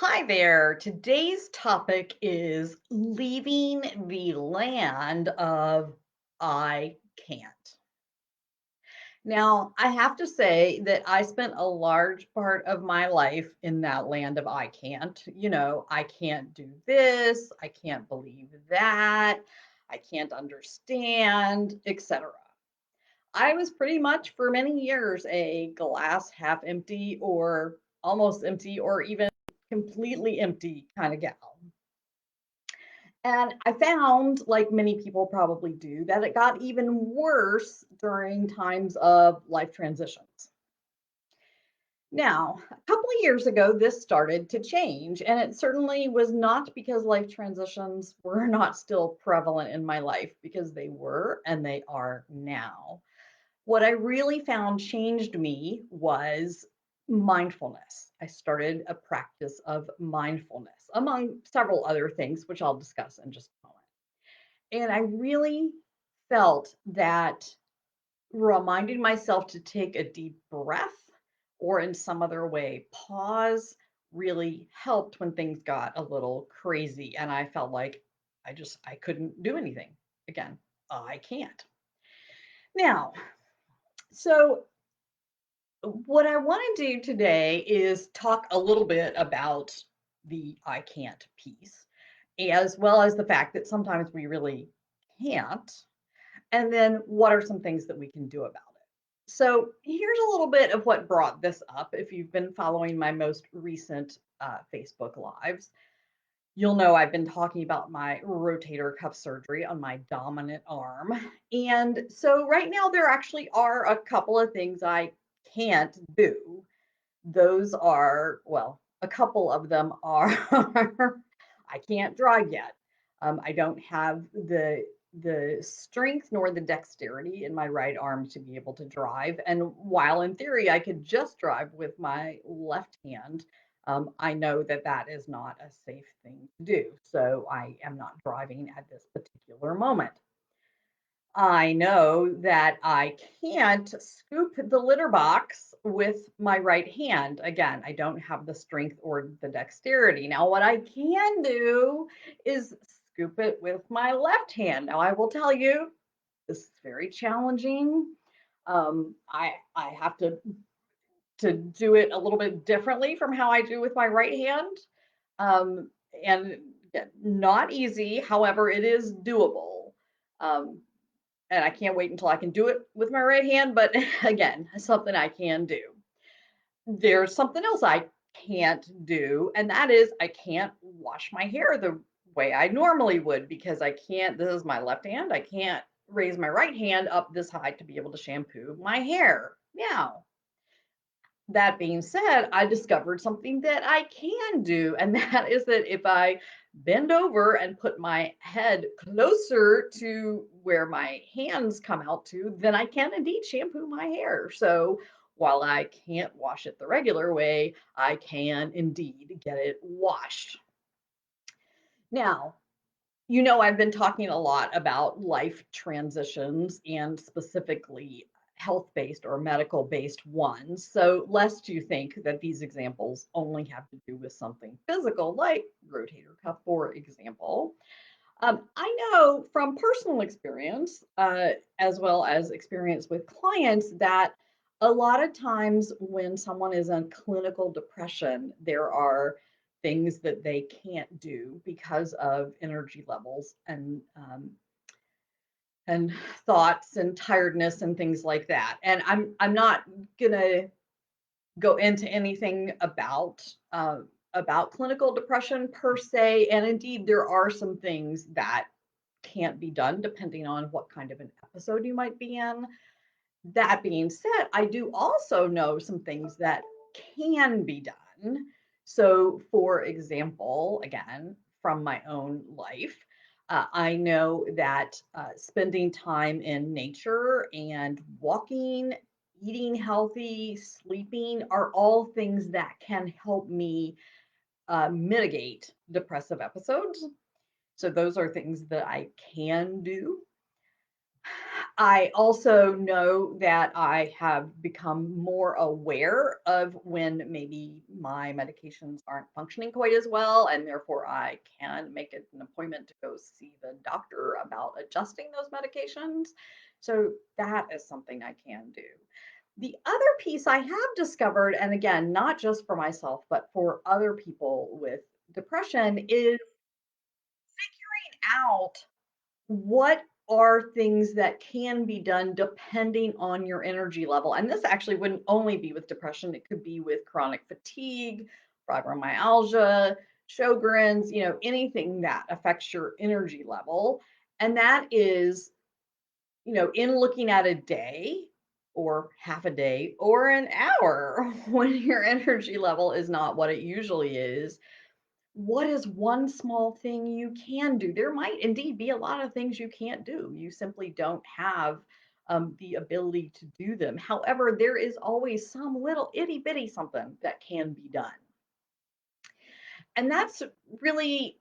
Hi there. Today's topic is leaving the land of I can't. Now, I have to say that I spent a large part of my life in that land of I can't. I can't do this, I can't believe that, I can't understand, etc. I was pretty much for many years a glass half empty or almost empty or even completely empty kind of gal. And I found, like many people probably do, that it got even worse during times of life transitions. Now, a couple of years ago, this started to change, and it certainly was not because life transitions were not still prevalent in my life, because they were and they are now. What I really found changed me was mindfulness. I started a practice of mindfulness, among several other things, which I'll discuss in just a moment. And I really felt that reminding myself to take a deep breath or in some other way pause really helped when things got a little crazy and I felt like I couldn't do anything. Again, I can't. Now, so what I want to do today is talk a little bit about the I can't piece, as well as the fact that sometimes we really can't. And then what are some things that we can do about it? So here's a little bit of what brought this up. If you've been following my most recent Facebook Lives, you'll know I've been talking about my rotator cuff surgery on my dominant arm. And so right now, there actually are a couple of things I can't do. Those are, well, a couple of them are I can't drive yet. I don't have the strength nor the dexterity in my right arm to be able to drive. And while in theory I could just drive with my left hand, I know that that is not a safe thing to do. So I am not driving at this particular moment. I know that I can't scoop the litter box with my right hand. Again, I don't have the strength or the dexterity. Now, what I can do is scoop it with my left hand. Now, I will tell you, this is very challenging. I have to do it a little bit differently from how I do with my right hand, um, and not easy. However, it is doable. Um, and I can't wait until I can do it with my right hand, but again, something I can do. There's something else I can't do, and that is I can't wash my hair the way I normally would because I can't, this is my left hand, I can't raise my right hand up this high to be able to shampoo my hair. Now, that being said, I discovered something that I can do, and that is that if I bend over and put my head closer to where my hands come out to, then I can indeed shampoo my hair. So while I can't wash it the regular way, I can indeed get it washed. Now, I've been talking a lot about life transitions and specifically health based or medical based ones. So, lest you think that these examples only have to do with something physical, like rotator cuff, for example, I know from personal experience, as well as experience with clients, that a lot of times when someone is in clinical depression, there are things that they can't do because of energy levels and thoughts and tiredness and things like that. And I'm not gonna go into anything about clinical depression per se. And indeed, there are some things that can't be done depending on what kind of an episode you might be in. That being said, I do also know some things that can be done. So, for example, again, from my own life, I know that spending time in nature and walking, eating healthy, sleeping are all things that can help me mitigate depressive episodes. So, those are things that I can do. I also know that I have become more aware of when maybe my medications aren't functioning quite as well, and therefore I can make an appointment to go see the doctor about adjusting those medications. So that is something I can do. The other piece I have discovered, and again, not just for myself, but for other people with depression, is figuring out what are things that can be done depending on your energy level. And this actually wouldn't only be with depression, it could be with chronic fatigue, fibromyalgia, Sjogren's, anything that affects your energy level. And that is, in looking at a day or half a day or an hour when your energy level is not what it usually is, what is one small thing you can do? There might indeed be a lot of things you can't do. You simply don't have the ability to do them. However, there is always some little itty bitty something that can be done. And really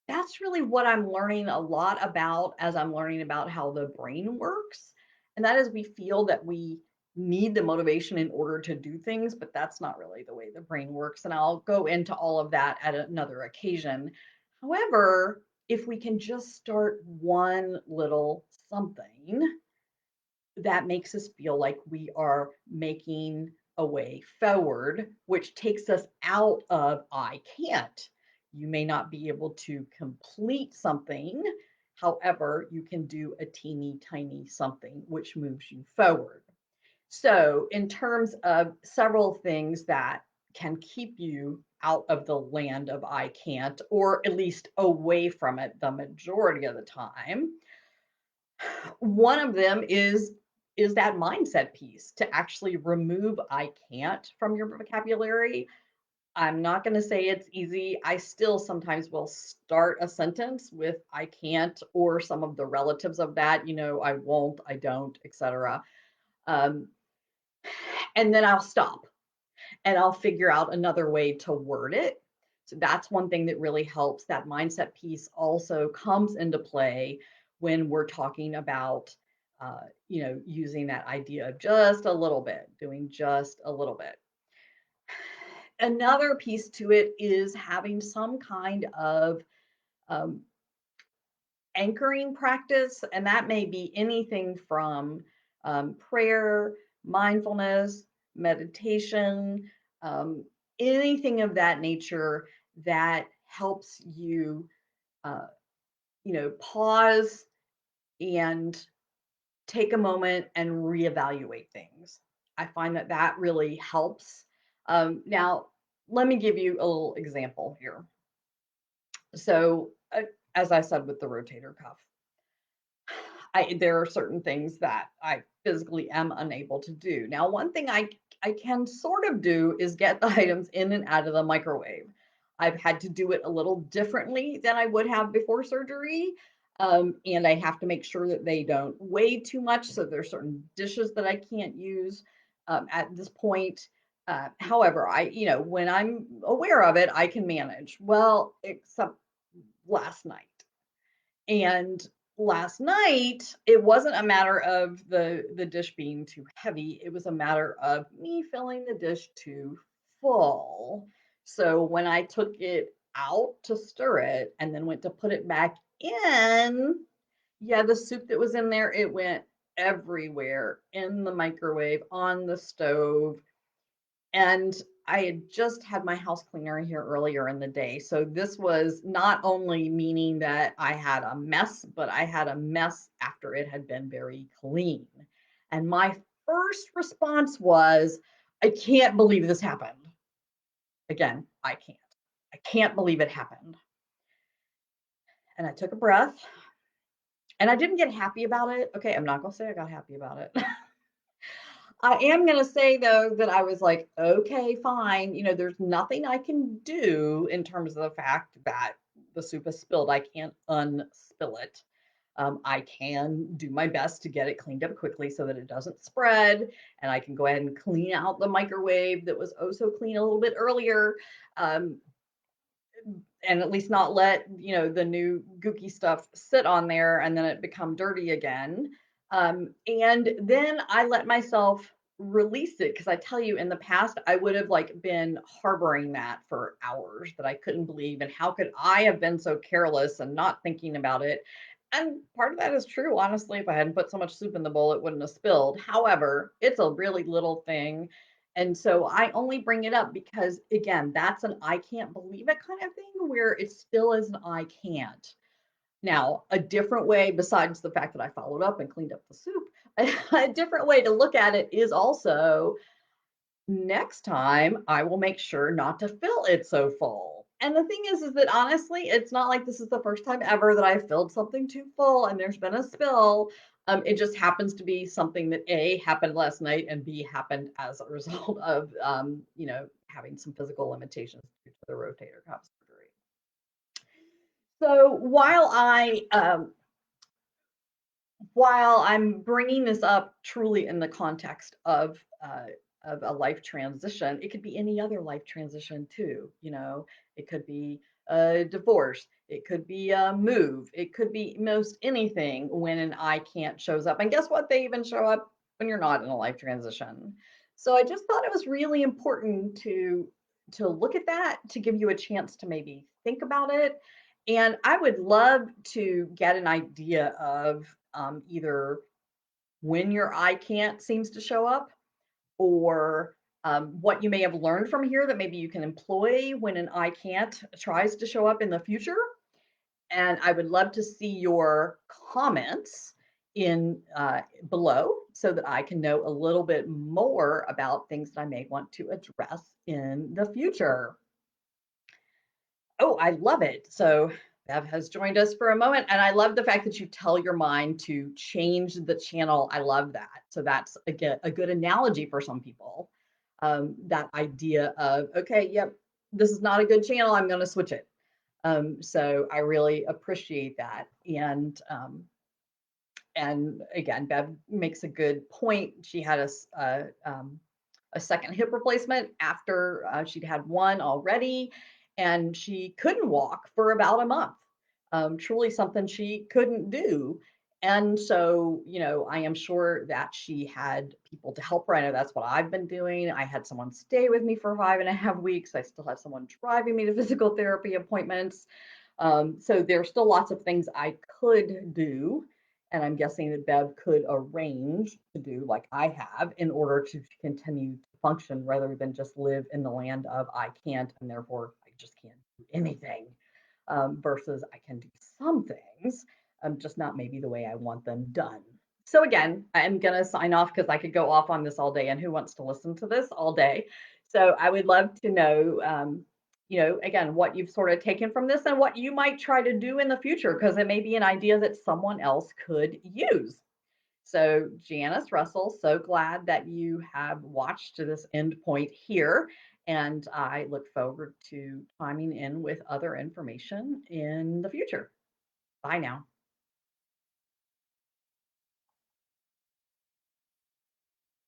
that's really what I'm learning a lot about as I'm learning about how the brain works. And that is we feel that we need the motivation in order to do things, but that's not really the way the brain works. And I'll go into all of that at another occasion. However, if we can just start one little something, that makes us feel like we are making a way forward, which takes us out of I can't. You may not be able to complete something. However, you can do a teeny tiny something which moves you forward. So, in terms of several things that can keep you out of the land of I can't, or at least away from it the majority of the time, one of them is that mindset piece to actually remove I can't from your vocabulary. I'm not going to say it's easy. I still sometimes will start a sentence with I can't or some of the relatives of that, I won't, I don't, etc. Um, and then I'll stop and I'll figure out another way to word it. So that's one thing that really helps. That mindset piece also comes into play when we're talking about, using that idea of just a little bit, doing just a little bit. Another piece to it is having some kind of um, anchoring practice, and that may be anything from prayer, mindfulness, meditation, um, anything of that nature that helps you, uh, pause and take a moment and reevaluate things. I find that that really helps. Now, let me give you a little example here. So, as I said with the rotator cuff, there are certain things that I physically am unable to do. Now, one thing I can sort of do is get the items in and out of the microwave. I've had to do it a little differently than I would have before surgery. And I have to make sure that they don't weigh too much. So there's certain dishes that I can't use at this point. However, when I'm aware of it, I can manage. Well, except last night. And last night, it wasn't a matter of the dish being too heavy. It was a matter of me filling the dish too full. So when I took it out to stir it and then went to put it back in, yeah, the soup that was in there, it went everywhere in the microwave, on the stove, and I had just had my house cleaner here earlier in the day. So this was not only meaning that I had a mess, but I had a mess after it had been very clean. And my first response was, I can't believe this happened. Again, I can't. I can't believe it happened. And I took a breath and I didn't get happy about it. Okay, I'm not going to say I got happy about it. I am going to say though that I was like, okay, fine. There's nothing I can do in terms of the fact that the soup is spilled. I can't unspill it. I can do my best to get it cleaned up quickly so that it doesn't spread, and I can go ahead and clean out the microwave that was oh so clean a little bit earlier. Um, and at least not let, the new gooky stuff sit on there and then it become dirty again. And then I let myself release it because I tell you, in the past, I would have like been harboring that for hours that I couldn't believe. And how could I have been so careless and not thinking about it? And part of that is true. Honestly, if I hadn't put so much soup in the bowl, it wouldn't have spilled. However, it's a really little thing. And so I only bring it up because, again, that's an I can't believe it kind of thing where it still is an I can't. Now, a different way, besides the fact that I followed up and cleaned up the soup, a different way to look at it is also next time I will make sure not to fill it so full. And the thing is that honestly, it's not like this is the first time ever that I filled something too full and there's been a spill. It just happens to be something that A happened last night and B happened as a result of, having some physical limitations due to the rotator cuff surgery. So while I'm bringing this up truly in the context of a life transition, it could be any other life transition too. It could be a divorce, it could be a move, it could be most anything when an I can't shows up. And guess what? They even show up when you're not in a life transition. So I just thought it was really important to look at that, to give you a chance to maybe think about it. And I would love to get an idea of either when your I can't seems to show up, or what you may have learned from here that maybe you can employ when an I can't tries to show up in the future. And I would love to see your comments in below so that I can know a little bit more about things that I may want to address in the future. Oh, I love it. So Bev has joined us for a moment, and I love the fact that you tell your mind to change the channel. I love that. So that's a good analogy for some people. That idea of, okay, yep, this is not a good channel. I'm going to switch it. So I really appreciate that. And again, Bev makes a good point. She had a second hip replacement after she'd had one already, and she couldn't walk for about a month. Truly something she couldn't do. And so, I am sure that she had people to help her. I know that's what I've been doing. I had someone stay with me for 5.5 weeks. I still have someone driving me to physical therapy appointments. So there's still lots of things I could do. And I'm guessing that Bev could arrange to do like I have in order to continue to function rather than just live in the land of I can't and therefore I just can't do anything, versus I can do some things, just not maybe the way I want them done. So again, I'm going to sign off because I could go off on this all day, and who wants to listen to this all day? So I would love to know, again, what you've sort of taken from this and what you might try to do in the future, because it may be an idea that someone else could use. So, Janice Russell, so glad that you have watched to this end point here. And I look forward to chiming in with other information in the future. Bye now.